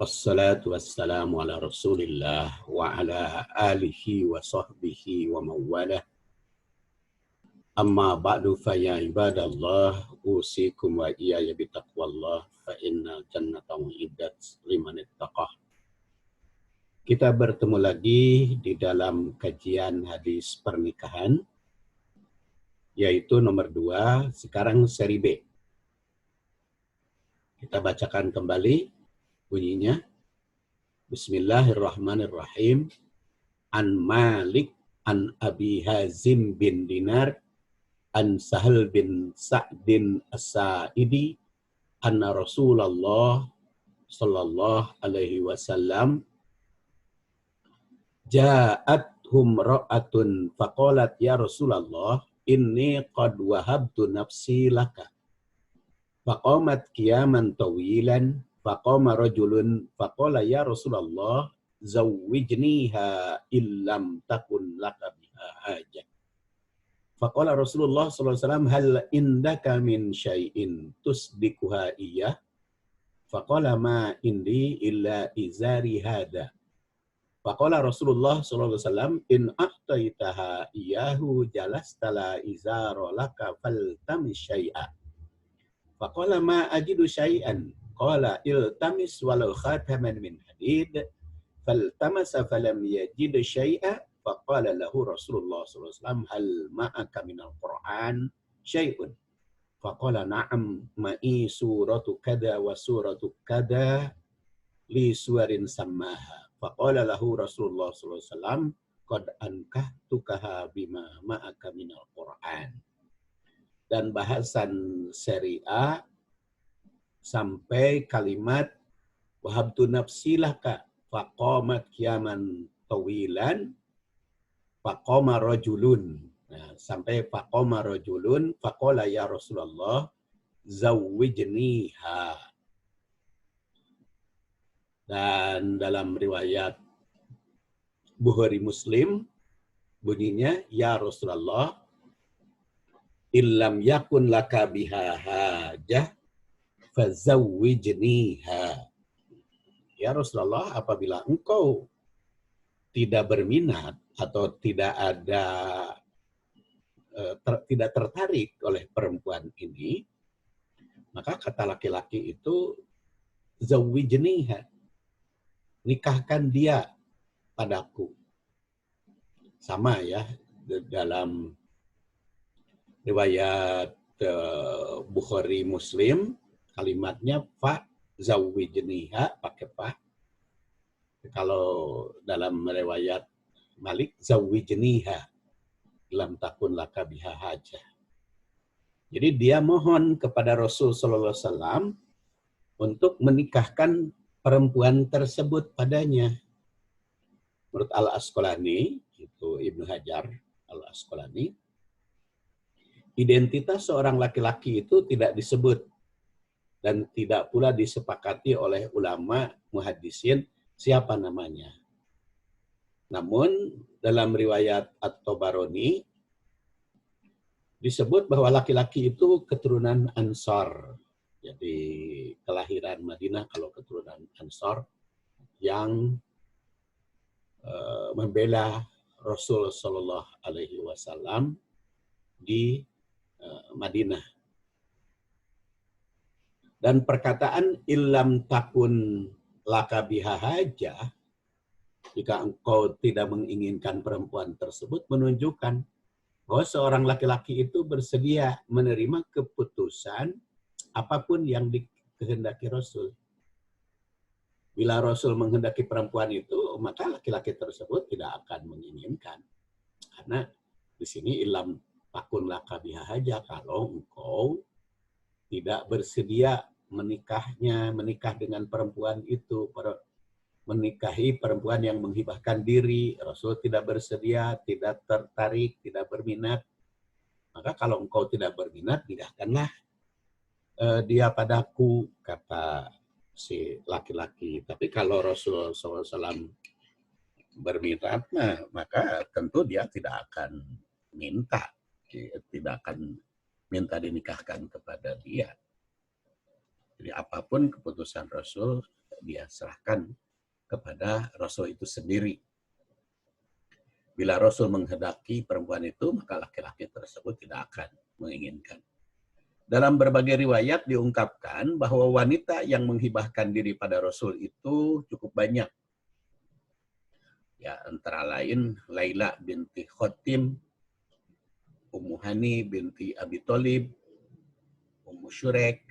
Assalatu wassalamu ala rasulillah wa ala alihi wa sahbihi wa mawalah. Amma ba'du fa ya ibadallah usikum wa iyaya bitaqwallah fa inna jannata uiddat liman ittaqah. Kita bertemu lagi di dalam kajian hadis pernikahan, yaitu nomor 2, sekarang seri B. Kita bacakan kembali bunyinya. Bismillahirrahmanirrahim. An Malik an Abi Hazim bin Dinar an Sahal bin Sa'din As-Sa'idi anna Rasulullah sallallahu alaihi wasallam ja'athum ra'atun faqalat ya Rasulullah inni qad wahabtu nafsi laka faqamat qiyaman tawilan faqama rajulun faqala ya Rasulullah zawwijniha illam takun laka biha hajah. Faqala Rasulullah sallallahu alaihi wasallam hal indaka min syai'in tusdikuha iyyah? Faqala ma indi illa izari hada. Faqala Rasulullah sallallahu alaihi wasallam in a'taitaha iyyahu jalastala izara laka faltamis syai'a. Faqala ma ajidu syai'an. Qala iltamis walau khataman min hadid. Faltamasa falam yajid syai'a. Faqala lahu Rasulullah sallallahu alaihi wasallam hal ma'aka minal Qur'an syai'un. Faqala na'am ma'i suratu kada wa suratu kada li suwarin sammaha. Faqala lahu Rasulullah sallallahu alaihi wasallam qad ankahtukaha bima ma'aka minal Qur'an. Dan bahasan seri A sampai kalimat wahabtu nafsi laka faqamat qiyaman tawilan faqama rajulun. Nah, sampai faqama rajulun faqala ya Rasulullah zawwijniha. Dan dalam riwayat Bukhari Muslim bunyinya ya Rasulullah illam yakun laka biha hajah fazawwijniha. Ya Rasulullah, apabila engkau tidak berminat atau tidak ada tidak tertarik oleh perempuan ini, maka kata laki-laki itu zawwijniha, nikahkan dia padaku. Sama ya dalam riwayat Bukhari Muslim kalimatnya fa zawwijniha pakai fa. Kalau dalam riwayat Malik zawwijniha lam takun laka biha hajah. Jadi dia mohon kepada Rasul sallallahu alaihi wasallam untuk menikahkan perempuan tersebut padanya. Menurut Al-Asqalani, itu Ibnu Hajar Al-Asqalani, identitas seorang laki-laki itu tidak disebut dan tidak pula disepakati oleh ulama muhaddisin siapa namanya. Namun dalam riwayat At-Tabarani disebut bahwa laki-laki itu keturunan Ansar. Jadi kelahiran Madinah kalau keturunan Ansar yang membela Rasul sallallahu alaihi wasallam di Madinah. Dan perkataan illam takun laka biha hajah, jika engkau tidak menginginkan perempuan tersebut, menunjukkan bahwa seorang laki-laki itu bersedia menerima keputusan apapun yang dikehendaki Rasul. Bila Rasul menghendaki perempuan itu, maka laki-laki tersebut tidak akan menginginkan. Karena di sini illam takun laka biha hajah, kalau engkau tidak bersedia menikah dengan perempuan itu, menikahi perempuan yang menghibahkan diri, Rasul tidak bersedia, tidak tertarik, tidak berminat, maka kalau engkau tidak berminat, nikahkanlah dia padaku, kata si laki-laki. Tapi kalau Rasul SAW berminat, maka tentu dia tidak akan minta, tidak akan minta dinikahkan kepada dia. Jadi apapun keputusan Rasul, dia serahkan kepada Rasul itu sendiri. Bila Rasul menghendaki perempuan itu, maka laki-laki tersebut tidak akan menginginkan. Dalam berbagai riwayat diungkapkan bahwa wanita yang menghibahkan diri pada Rasul itu cukup banyak. Ya, antara lain Laila binti Khotim, Ummu Hani binti Abi Thalib, Ummu Syurek,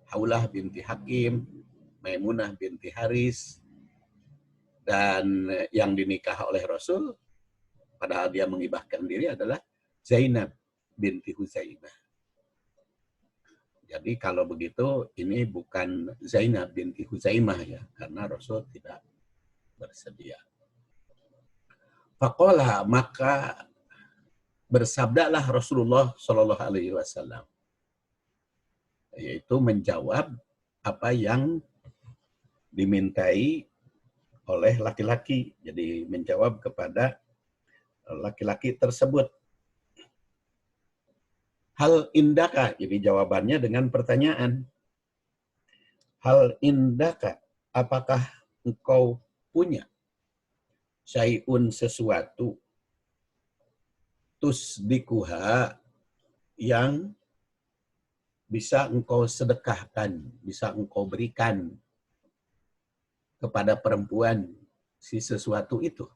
Haulah binti Hakim, Maimunah binti Haris, dan yang dinikah oleh Rasul padahal dia menghibahkan diri adalah Zainab binti Huzaimah. Jadi kalau begitu ini bukan Zainab binti Huzaimah ya, karena Rasul tidak bersedia. Faqala, maka bersabdalah Rasulullah Shallallahu Alaihi Wasallam, yaitu menjawab apa yang dimintai oleh laki-laki. Jadi menjawab kepada laki-laki tersebut. Hal indaka, jadi jawabannya dengan pertanyaan. Hal indaka, apakah engkau punya syai'un sesuatu tusdikuha yang bisa engkau sedekahkan, bisa engkau berikan kepada perempuan si sesuatu itu.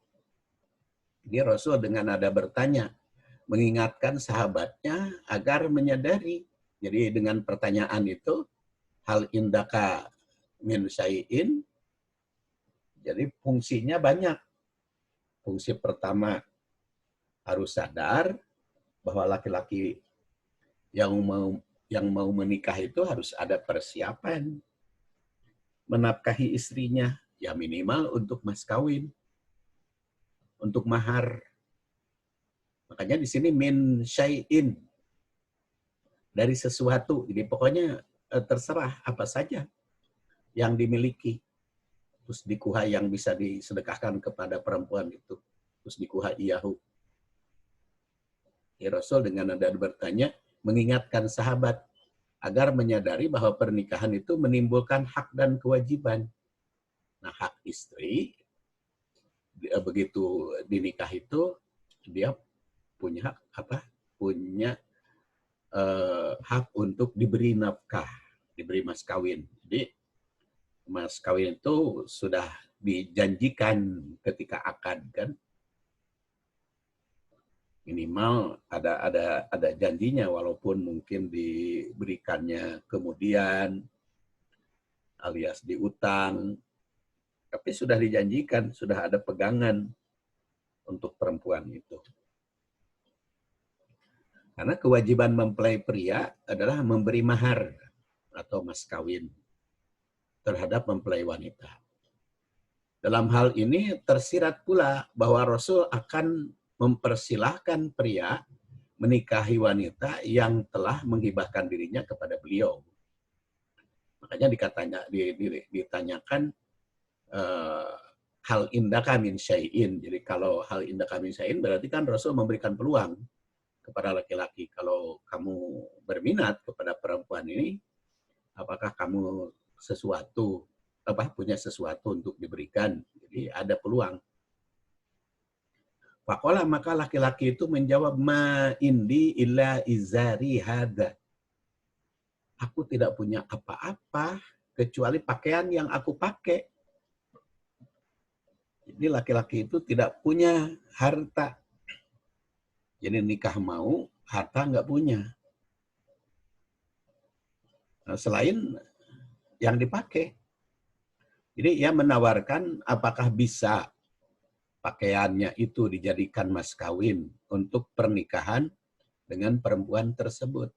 Jadi Rasul dengan nada bertanya, mengingatkan sahabatnya agar menyadari. Jadi dengan pertanyaan itu, hal indaka min syai'in, jadi fungsinya banyak. Fungsi pertama harus sadar bahwa laki-laki yang mau menikah itu harus ada persiapan. Menafkahi istrinya, ya minimal untuk mas kawin, untuk mahar. Makanya di sini min syai'in, dari sesuatu. Jadi pokoknya terserah apa saja yang dimiliki. Terus dikuha yang bisa disedekahkan kepada perempuan itu. Terus dikuha iyahu. Ya, Rasul dengan nada bertanya mengingatkan sahabat agar menyadari bahwa pernikahan itu menimbulkan hak dan kewajiban. Nah, hak istri begitu dinikah itu dia punya apa? Punya hak untuk diberi nafkah, diberi mas kawin. Jadi mas kawin itu sudah dijanjikan ketika akad kan, minimal ada janjinya walaupun mungkin diberikannya kemudian alias diutang, tapi sudah dijanjikan, sudah ada pegangan untuk perempuan itu. Karena kewajiban mempelai pria adalah memberi mahar atau mas kawin terhadap mempelai wanita. Dalam hal ini tersirat pula bahwa Rasul akan mempersilahkan pria menikahi wanita yang telah menghibahkan dirinya kepada beliau. Makanya ditanyakan hal indaka min syai'in. Jadi kalau hal indaka min syai'in berarti kan Rasul memberikan peluang kepada laki-laki. Kalau kamu berminat kepada perempuan ini, apakah kamu punya sesuatu untuk diberikan? Jadi ada peluang. Faqala, maka laki-laki itu menjawab, ma indi illa izari hada. Aku tidak punya apa-apa kecuali pakaian yang aku pakai. Jadi laki-laki itu tidak punya harta. Jadi nikah mau, harta nggak punya. Nah, selain yang dipakai. Jadi ia menawarkan apakah bisa pakaiannya itu dijadikan mas kawin untuk pernikahan dengan perempuan tersebut.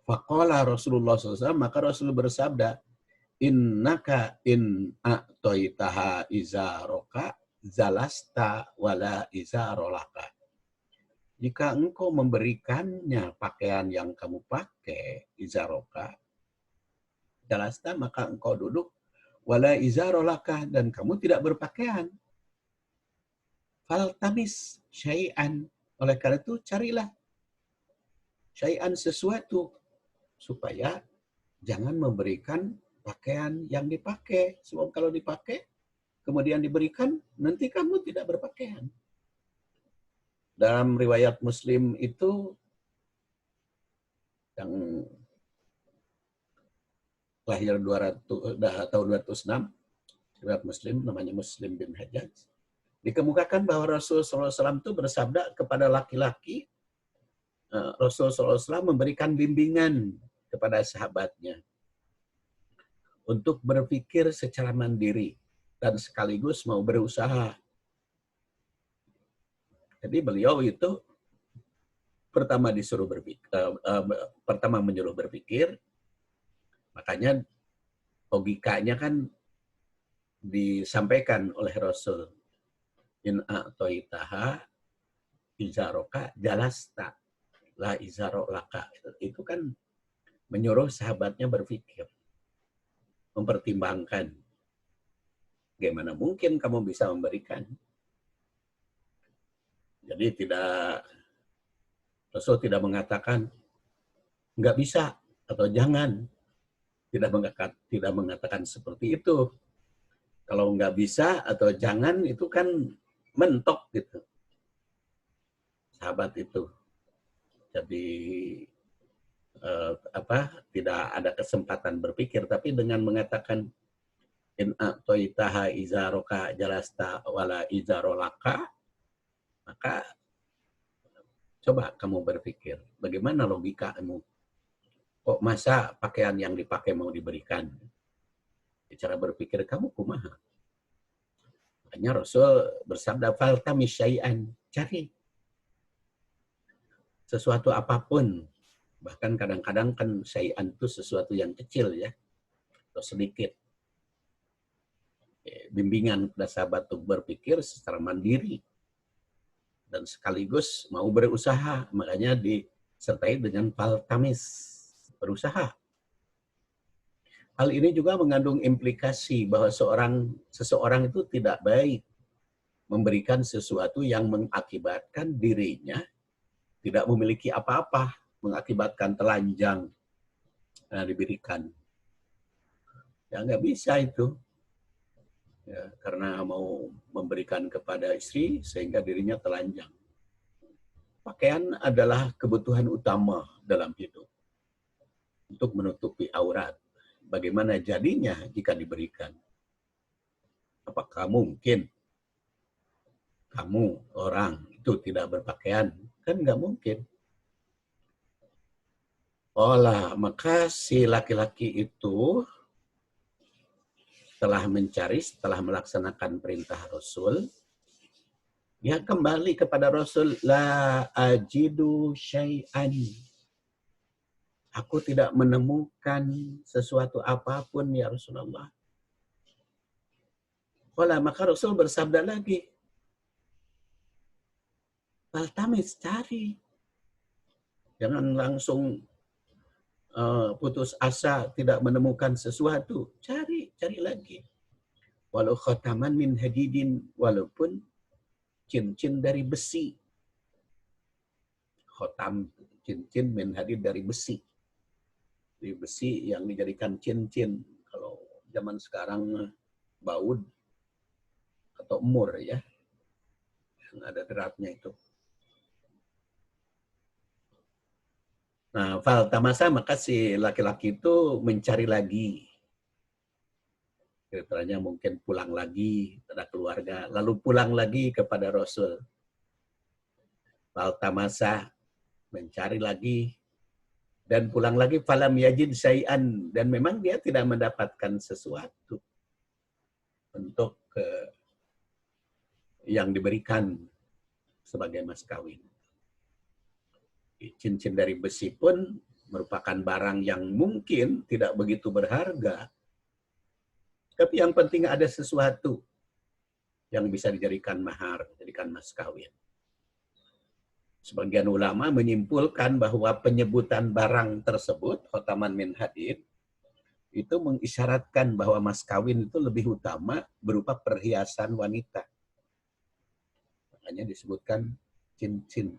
Faqala Rasulullah SAW, maka Rasul bersabda, innaka in a'toitaha izaroka zalasta wala izarolaka. Jika engkau memberikannya pakaian yang kamu pakai, izaroka, zalasta, maka engkau duduk, wala izarolaka, dan kamu tidak berpakaian. Faltamis syai'an, oleh karena itu carilah syai'an, sesuatu, supaya jangan memberikan pakaian yang dipakai. Sebab kalau dipakai, kemudian diberikan, nanti kamu tidak berpakaian. Dalam riwayat Muslim itu, yang lahir 200, tahun 206, riwayat Muslim, namanya Muslim bin Hajjaj, dikemukakan bahwa Rasulullah SAW itu bersabda kepada laki-laki, Rasulullah SAW memberikan bimbingan kepada sahabatnya untuk berpikir secara mandiri dan sekaligus mau berusaha. Jadi beliau itu pertama disuruh berpikir, pertama menyuruh berpikir, makanya logikanya kan disampaikan oleh Rasul, in a'toitaha izaroka jalasta la izaro laka. Itu kan menyuruh sahabatnya berpikir, mempertimbangkan. Bagaimana mungkin kamu bisa memberikan? Jadi Rasul tidak mengatakan nggak bisa atau jangan. Tidak mengatakan seperti itu. Kalau nggak bisa atau jangan itu kan mentok gitu. Sahabat itu. Jadi tidak ada kesempatan berpikir, tapi dengan mengatakan in a'toitaha izaroka jalasta wala izarolaka, maka coba kamu berpikir, bagaimana logikamu? Kok masa pakaian yang dipakai mau diberikan? Cara berpikir kamu kumaha? Makanya Rasul bersabda, faltamis syai'an, cari sesuatu apapun. Bahkan kadang-kadang kan syai'an itu sesuatu yang kecil ya, atau sedikit. Bimbingan kepada sahabat untuk berpikir secara mandiri dan sekaligus mau berusaha, makanya disertai dengan faltamis, berusaha. Hal ini juga mengandung implikasi bahwa seseorang itu tidak baik memberikan sesuatu yang mengakibatkan dirinya tidak memiliki apa-apa, mengakibatkan telanjang diberikan. Ya nggak bisa itu. Ya, karena mau memberikan kepada istri sehingga dirinya telanjang. Pakaian adalah kebutuhan utama dalam hidup untuk menutupi aurat. Bagaimana jadinya jika diberikan? Apakah mungkin kamu orang itu tidak berpakaian? Kan nggak mungkin. Maka si laki-laki itu setelah melaksanakan perintah Rasul, dia kembali kepada Rasul, la ajidu syai'an. Aku tidak menemukan sesuatu apapun ya Rasulullah. Maka Rasul bersabda lagi, faltamis, cari. Jangan langsung putus asa tidak menemukan sesuatu. Cari lagi. Walau khataman min hadidin, walaupun cincin dari besi. Khotam, cincin min hadid dari besi. Dari besi yang dijadikan cincin. Kalau zaman sekarang baud atau emur ya. Yang ada deratnya itu. Nah, faltamasa, maka si laki-laki itu mencari lagi. Ceritanya mungkin pulang lagi, ada keluarga, lalu pulang lagi kepada Rasul. Faltamasa, mencari lagi, dan pulang lagi, falam yajid syai'an, dan memang dia tidak mendapatkan sesuatu untuk yang diberikan sebagai mas kawin. Cincin dari besi pun merupakan barang yang mungkin tidak begitu berharga, tapi yang penting ada sesuatu yang bisa dijadikan mahar, dijadikan mas kawin. Sebagian ulama menyimpulkan bahwa penyebutan barang tersebut, khotaman min hadid, itu mengisyaratkan bahwa mas kawin itu lebih utama berupa perhiasan wanita. Makanya disebutkan cincin.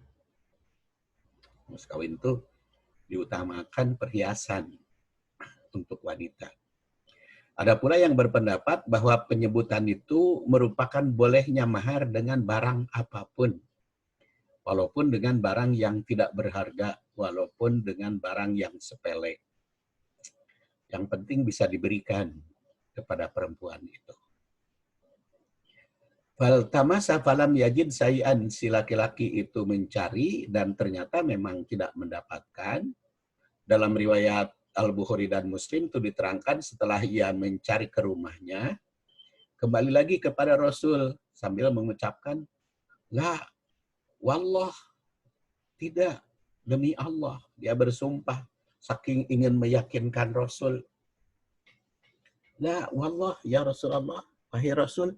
Mas kawin itu diutamakan perhiasan untuk wanita. Ada pula yang berpendapat bahwa penyebutan itu merupakan bolehnya mahar dengan barang apapun. Walaupun dengan barang yang tidak berharga, walaupun dengan barang yang sepele. Yang penting bisa diberikan kepada perempuan itu. Faltamasa falam yajid sayan, si laki-laki itu mencari dan ternyata memang tidak mendapatkan. Dalam riwayat Al-Bukhari dan Muslim itu diterangkan setelah ia mencari ke rumahnya, kembali lagi kepada Rasul sambil mengucapkan, la, wallah, tidak, demi Allah. Dia bersumpah, saking ingin meyakinkan Rasul. La, wallah, ya Rasulullah, wahai Rasul,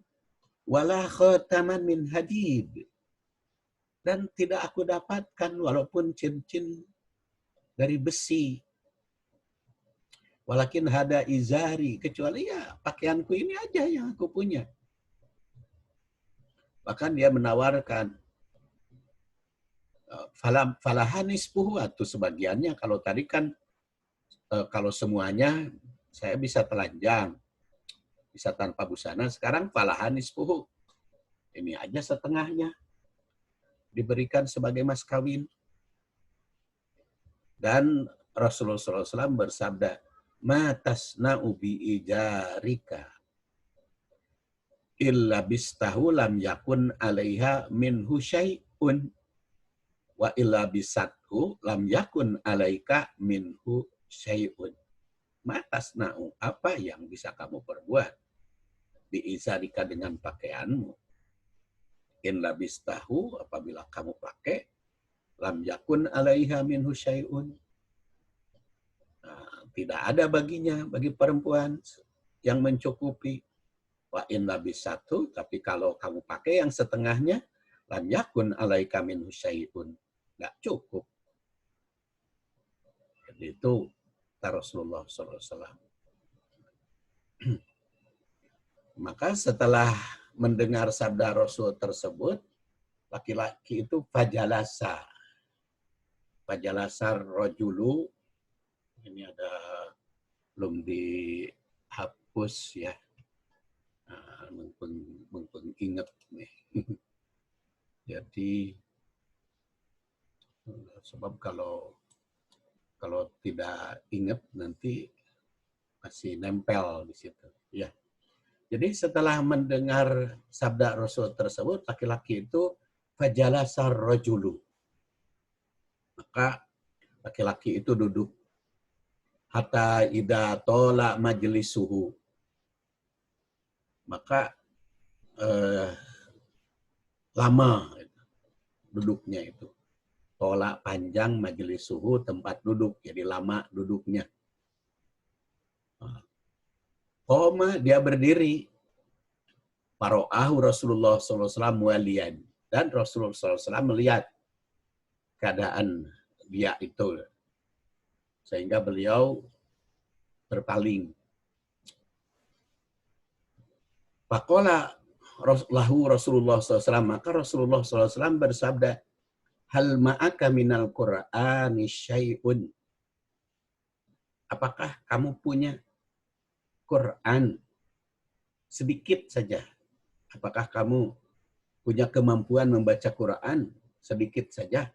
wala khataman min hadid. Dan tidak aku dapatkan walaupun cincin dari besi. Walakin hada izari, kecuali ya pakaianku ini aja yang aku punya. Bahkan dia menawarkan falahanis puhu, atau sebagiannya. Kalau tadi kan kalau semuanya saya bisa telanjang, bisa tanpa busana. Sekarang falahanis puhu, ini aja setengahnya diberikan sebagai mas kawin. Dan Rasulullah SAW bersabda, ma tasna'u bi ijarika illa bistahu lam yakun alaiha minhu syai'un wa illa bisathu lam yakun alaika minhu syai'un. Ma tasna'u, apa yang bisa kamu perbuat bi izarika dengan pakaianmu. In labistahu, apabila kamu pakai, lam yakun alaiha minhu syai'un. Nah, tidak ada baginya, bagi perempuan yang mencukupi. Wa in labisatu, tapi kalau kamu pakai yang setengahnya, lam yakun alaika minhu syai'un. Nggak cukup. Jadi itu Rasulullah SAW. Maka setelah mendengar sabda Rasul tersebut, laki-laki itu fajalasa. Fajalasa rojulu, ini ada belum dihapus ya. Mumpung ingat nih. Jadi sebab kalau tidak ingat nanti masih nempel di situ. Ya. Jadi setelah mendengar sabda Rasul tersebut, laki-laki itu fajalasa rajulu. Maka laki-laki itu duduk. Hatta idza tola majlisuhu. Maka lama duduknya itu. Tola panjang, majlisuhu tempat duduk. Jadi lama duduknya. Qoma, dia berdiri. Paro'ahu Rasulullah SAW walian. Dan Rasulullah SAW melihat keadaan dia itu. Sehingga beliau berpaling. Faqala lahu Rasulullah SAW. Maka Rasulullah SAW bersabda, hal ma'aka minal Qur'ani syai'un. Apakah kamu punya Quran sedikit saja? Apakah kamu punya kemampuan membaca Quran sedikit saja?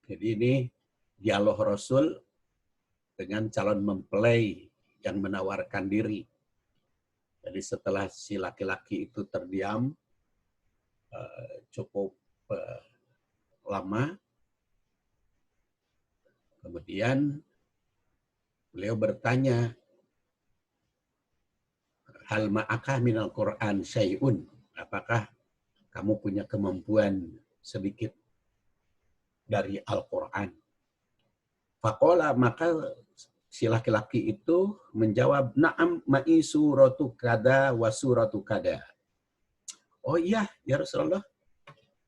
Jadi ini dialog Rasul dengan calon mempelai yang menawarkan diri. Jadi setelah si laki-laki itu terdiam cukup lama, kemudian beliau bertanya, hal ma'akah minal Qur'an syai'un? Apakah kamu punya kemampuan sedikit dari Al-Quran? Faqala, maka si laki-laki itu menjawab, na'am ma'i suratu kada wa suratu kada. Oh iya, ya Rasulullah,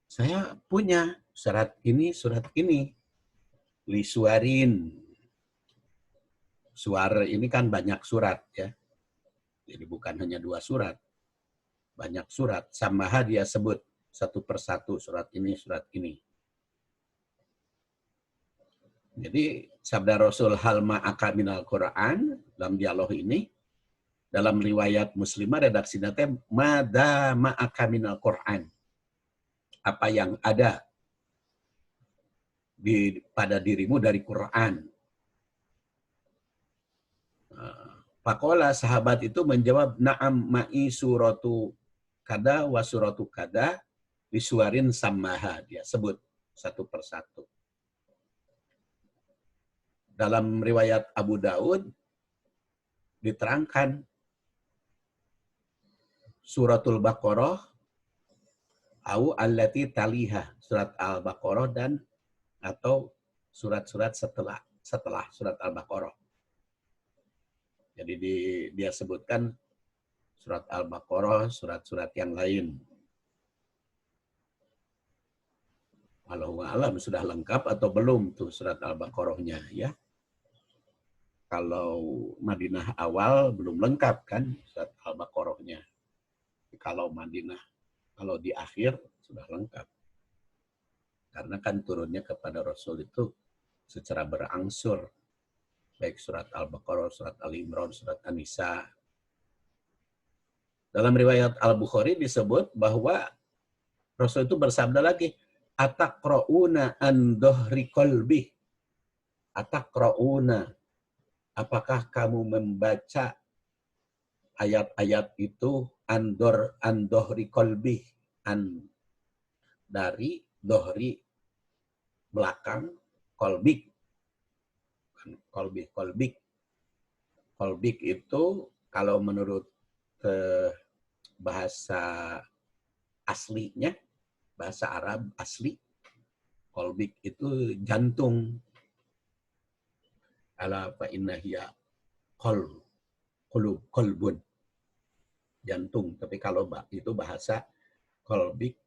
saya punya surat ini. Li suarin. Suar ini kan banyak surat ya. Jadi bukan hanya 2 surat. Banyak surat. Samaha dia sebut satu persatu surat ini, surat ini. Jadi sabda Rasul hal ma'aka minal Quran dalam dialog ini, dalam riwayat Muslimah redaksinya teh mada ma'aka minal Quran. Apa yang ada pada dirimu dari Quran. Pakola sahabat itu menjawab na'am ma'i suratu kada wa suratu kada disuarin samaha. Dia sebut satu persatu. Dalam riwayat Abu Daud diterangkan suratul Baqarah au allati taliha, surat Al-Baqarah dan atau surat-surat setelah surat Al-Baqarah. Jadi dia sebutkan surat Al-Baqarah, surat-surat yang lain. Wallahu a'lam sudah lengkap atau belum tuh surat Al-Baqarahnya ya. Kalau Madinah awal belum lengkap kan surat Al-Baqarahnya. Kalau Madinah, kalau di akhir sudah lengkap. Karena kan turunnya kepada Rasul itu secara berangsur. Baik surat Al-Baqarah, surat Al-Imran, surat An-Nisa. Dalam riwayat Al-Bukhari disebut bahwa Rasul itu bersabda lagi, ataqra'una an dhahri qalbi. Ataqra'una. Apakah kamu membaca ayat-ayat itu an dhahri qalbi, dari dhahri belakang, kolbik. Kolbik itu kalau menurut bahasa aslinya, bahasa Arab asli, kolbik itu jantung. Ala fa inna hiya kolbun. Jantung. Tapi kalau itu bahasa kolbik,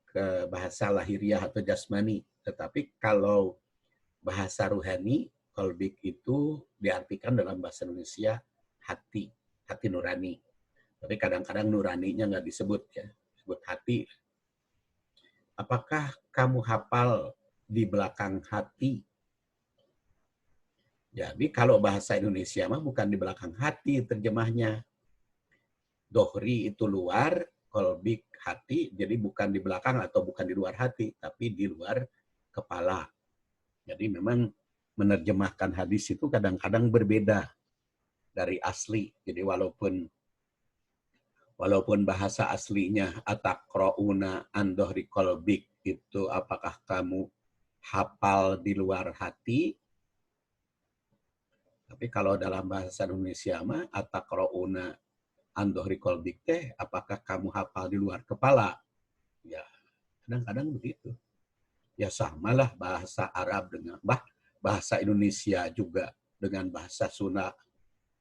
bahasa lahiriah atau jasmani. Tetapi kalau bahasa ruhani, kolbik itu diartikan dalam bahasa Indonesia hati nurani. Tapi kadang-kadang nuraninya nggak disebut ya, disebut hati. Apakah kamu hafal di belakang hati? Jadi kalau bahasa Indonesia mah bukan di belakang hati terjemahnya. Dohri itu luar, kolbik hati, jadi bukan di belakang atau bukan di luar hati, tapi di luar kepala. Jadi memang menerjemahkan hadis itu kadang-kadang berbeda dari asli. Jadi walaupun bahasa aslinya ataqra'una an dhahri qalbik itu apakah kamu hafal di luar hati? Tapi kalau dalam bahasa Indonesia mah ataqra'una an dhahri qalbik teh apakah kamu hafal di luar kepala? Ya, kadang-kadang begitu. Ya samalah bahasa Arab dengan bahasa Indonesia juga dengan bahasa Sunda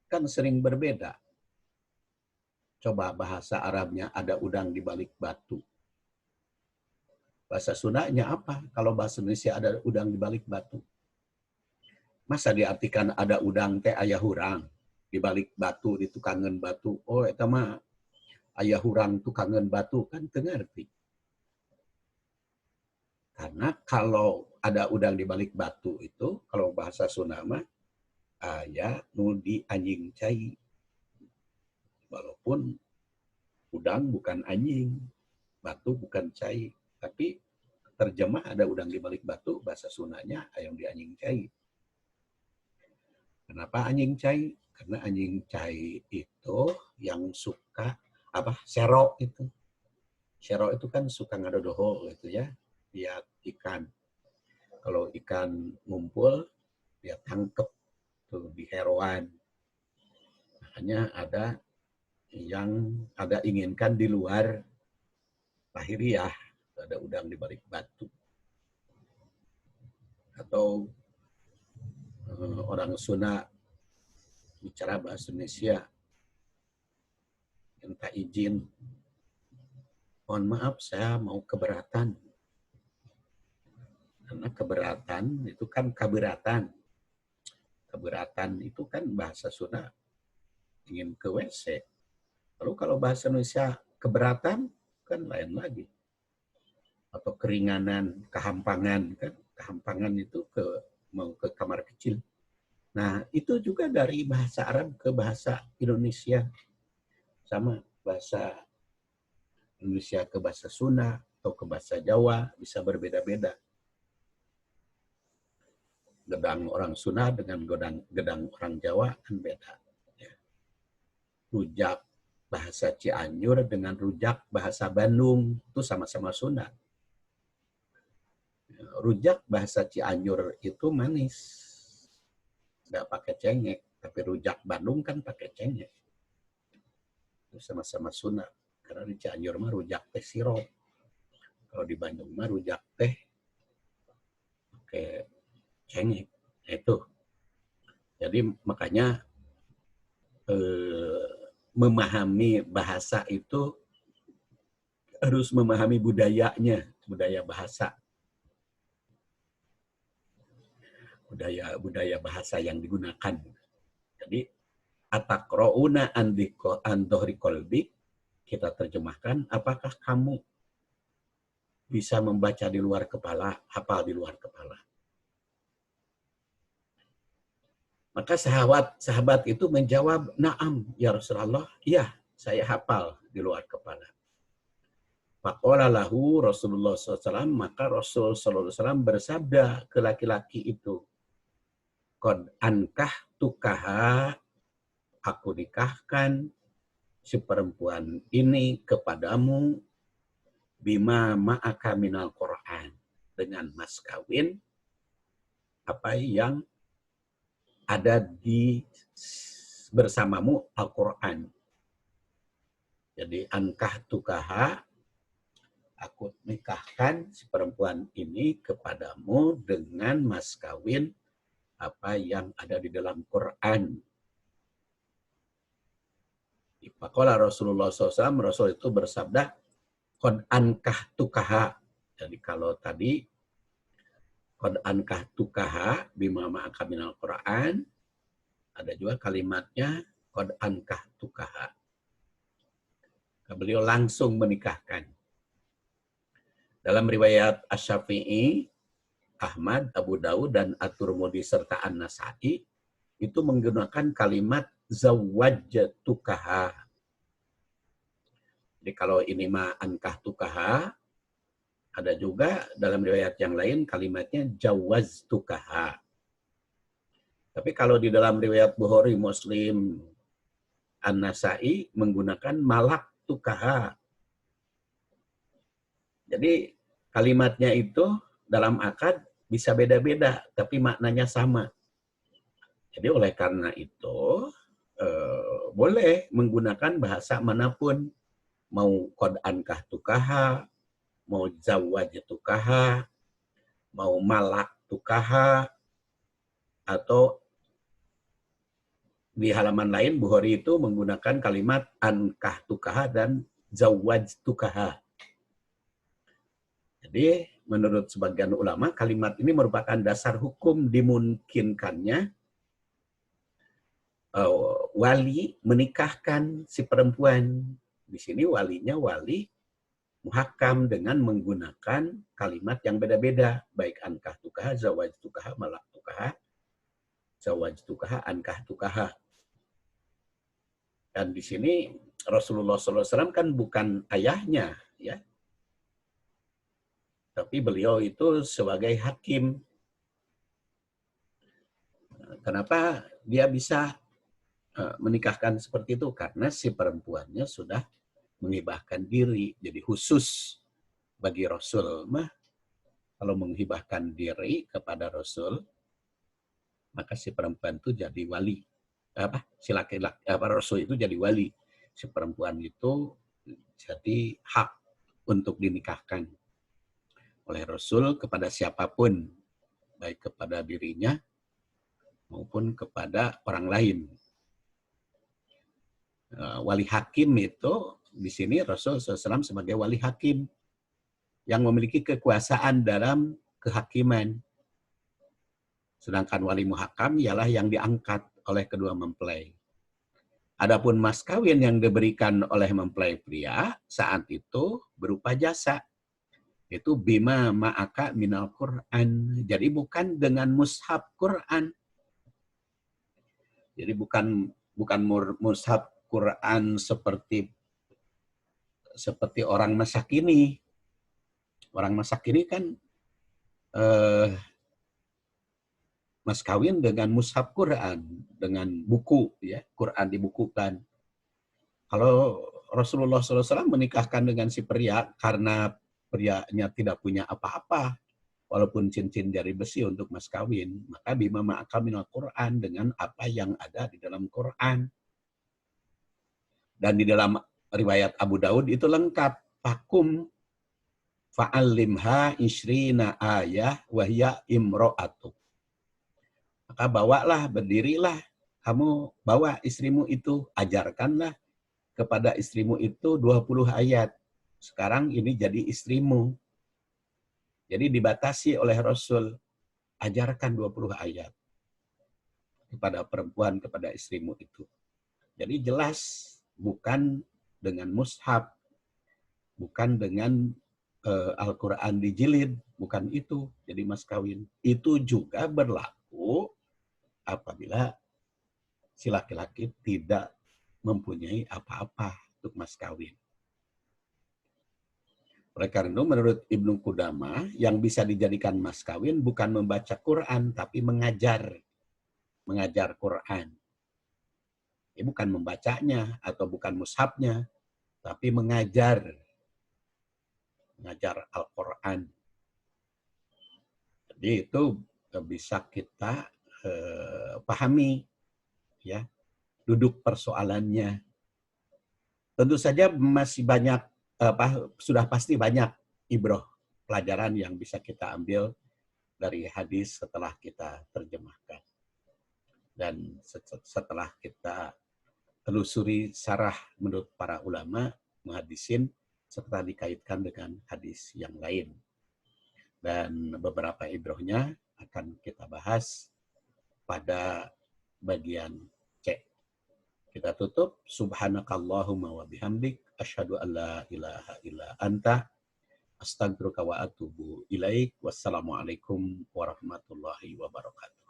kan sering berbeda. Coba bahasa Arabnya ada udang di balik batu. Bahasa Sundanya apa? Kalau bahasa Indonesia ada udang di balik batu. Masa diartikan ada udang teh aya hurang di balik batu, di tukangan batu. Oh, eta mah aya hurang tukangan batu kan teu ngarti. Karena kalau ada udang di balik batu itu, kalau bahasa Sunda mah aya nu di anjing cai. Walaupun udang bukan anjing, batu bukan cai, tapi terjemah ada udang di balik batu, bahasa Sundanya ayam di anjing cai. Kenapa anjing cai? Karena anjing cai itu yang suka sero itu. Sero itu kan suka ngadodoho gitu ya. Lihat ikan. Kalau ikan ngumpul, dia tangkep tuh di heroan. Makanya ada yang ada inginkan di luar lahiriah, ada udang di balik batu. Atau orang Sunda bicara bahasa Indonesia minta izin, mohon maaf saya mau keberatan. Karena keberatan itu kan keberatan. Keberatan itu kan bahasa Sunda ingin ke WC. Lalu kalau bahasa Indonesia keberatan kan lain lagi. Atau keringanan, kehampangan kan. Kehampangan itu mau ke kamar kecil. Nah, itu juga dari bahasa Arab ke bahasa Indonesia. Sama bahasa Indonesia ke bahasa Sunda atau ke bahasa Jawa bisa berbeda-beda. Gedang orang Sunda dengan gedang orang Jawa kan beda. Ya. Rujak bahasa Cianjur dengan rujak bahasa Bandung itu sama-sama Sunda. Rujak bahasa Cianjur itu manis, nggak pakai cengek, tapi rujak Bandung kan pakai cengek. Itu sama-sama Sunda. Karena di Cianjur mah rujak teh sirup. Kalau di Bandung mah rujak teh pakai cengek. Itu. Jadi makanya memahami bahasa itu harus memahami budayanya, budaya bahasa. Budaya bahasa yang digunakan. Jadi ataqrauna an dhahri qalbi, kita terjemahkan, apakah kamu bisa membaca di luar kepala, hafal di luar kepala? Maka sahabat itu menjawab, "Na'am ya Rasulullah, iya, saya hafal di luar kepala." Faqala lahu Rasulullah SAW, maka Rasul SAW bersabda ke laki-laki itu, "Qad ankahtukaha, aku nikahkan si perempuan ini kepadamu bima ma'aka minal Qur'an, dengan mas kawin apa yang ada di bersamamu Al-Qur'an." Jadi ankahtukaha, aku nikahkan si perempuan ini kepadamu dengan mas kawin apa yang ada di dalam Quran. Faqala Rasulullah SAW, Rasul itu bersabda, qad ankahtukaha. Jadi kalau tadi qad ankahtukaha bima ma'aka minal Quran, ada juga kalimatnya qad ankahtukaha. Beliau langsung menikahkan. Dalam riwayat Asy-Syafi'i, Ahmad, Abu Daud, dan At-Tirmidzi serta An-Nasa'i itu menggunakan kalimat zawwajtukaha. Jadi kalau ini mah ankahtukaha, ada juga dalam riwayat yang lain kalimatnya jawaztukaha. Tapi kalau di dalam riwayat Bukhari, Muslim, An-Nasa'i menggunakan malaktukaha. Jadi kalimatnya itu dalam akad bisa beda-beda, tapi maknanya sama. Jadi oleh karena itu, boleh menggunakan bahasa manapun. Mau qad ankahtukaha, mau zawwajtukaha, mau malaktukaha, atau di halaman lain Bukhari itu menggunakan kalimat ankahtukaha dan zawwajtukaha. Jadi menurut sebagian ulama kalimat ini merupakan dasar hukum dimungkinkannya wali menikahkan si perempuan. Di sini walinya wali muhakam dengan menggunakan kalimat yang beda-beda, baik ankahtukaha, zawwajtukaha, malaktukaha, zawwajtukaha, ankahtukaha. Dan di sini Rasulullah SAW kan bukan ayahnya, ya, tapi beliau itu sebagai hakim. Kenapa dia bisa menikahkan seperti itu? Karena si perempuannya sudah menghibahkan diri. Jadi khusus bagi Rasul mah, kalau menghibahkan diri kepada Rasul, maka si perempuan itu jadi wali. Si laki-laki Rasul itu jadi wali. Si perempuan itu jadi hak untuk dinikahkan oleh Rasul kepada siapapun, baik kepada dirinya maupun kepada orang lain. Wali hakim itu di sini Rasul SAW sebagai wali hakim yang memiliki kekuasaan dalam kehakiman. Sedangkan wali muhakam ialah yang diangkat oleh kedua mempelai. Adapun mas kawin yang diberikan oleh mempelai pria saat itu berupa jasa. Itu bima ma'aka minal Qur'an. Jadi bukan dengan mushaf Qur'an. Jadi bukan mushaf Quran seperti orang masa kini. Orang masa kini kan mas kawin dengan mushaf Quran, dengan buku ya, Quran dibukukan. Kalau Rasulullah SAW menikahkan dengan si pria karena prianya tidak punya apa-apa, walaupun cincin jari besi untuk mas kawin, maka bima ma'aka minal Quran, dengan apa yang ada di dalam Quran. Dan di dalam riwayat Abu Daud itu lengkap. Fakum fa'allimha isrina ayah wahya imro'atu. Maka bawalah, berdirilah, kamu bawa istrimu itu, ajarkanlah kepada istrimu itu 20 ayat. Sekarang ini jadi istrimu. Jadi dibatasi oleh Rasul, ajarkan 20 ayat kepada perempuan, kepada istrimu itu. Jadi jelas, bukan dengan mushaf, bukan dengan Al-Quran dijilid, bukan itu jadi mas kawin. Itu juga berlaku apabila si laki-laki tidak mempunyai apa-apa untuk mas kawin. Oleh karena itu, menurut Ibnu Qudamah, yang bisa dijadikan mas kawin bukan membaca Quran, tapi mengajar Quran. Ya, bukan membacanya atau bukan mushafnya, tapi mengajar Al-Quran. Jadi itu bisa kita pahami, ya, duduk persoalannya. Tentu saja masih banyak, sudah pasti banyak ibroh, pelajaran yang bisa kita ambil dari hadis setelah kita terjemahkan. Dan setelah kita telusuri syarah menurut para ulama muhaddisin, serta dikaitkan dengan hadis yang lain. Dan beberapa ibrohnya akan kita bahas pada bagian C. Kita tutup. Subhanakallahumma wa bihamdik, asyhadu an la ilaha illa anta, astagfiruka wa atubu ilaik. Wassalamualaikum warahmatullahi wabarakatuh.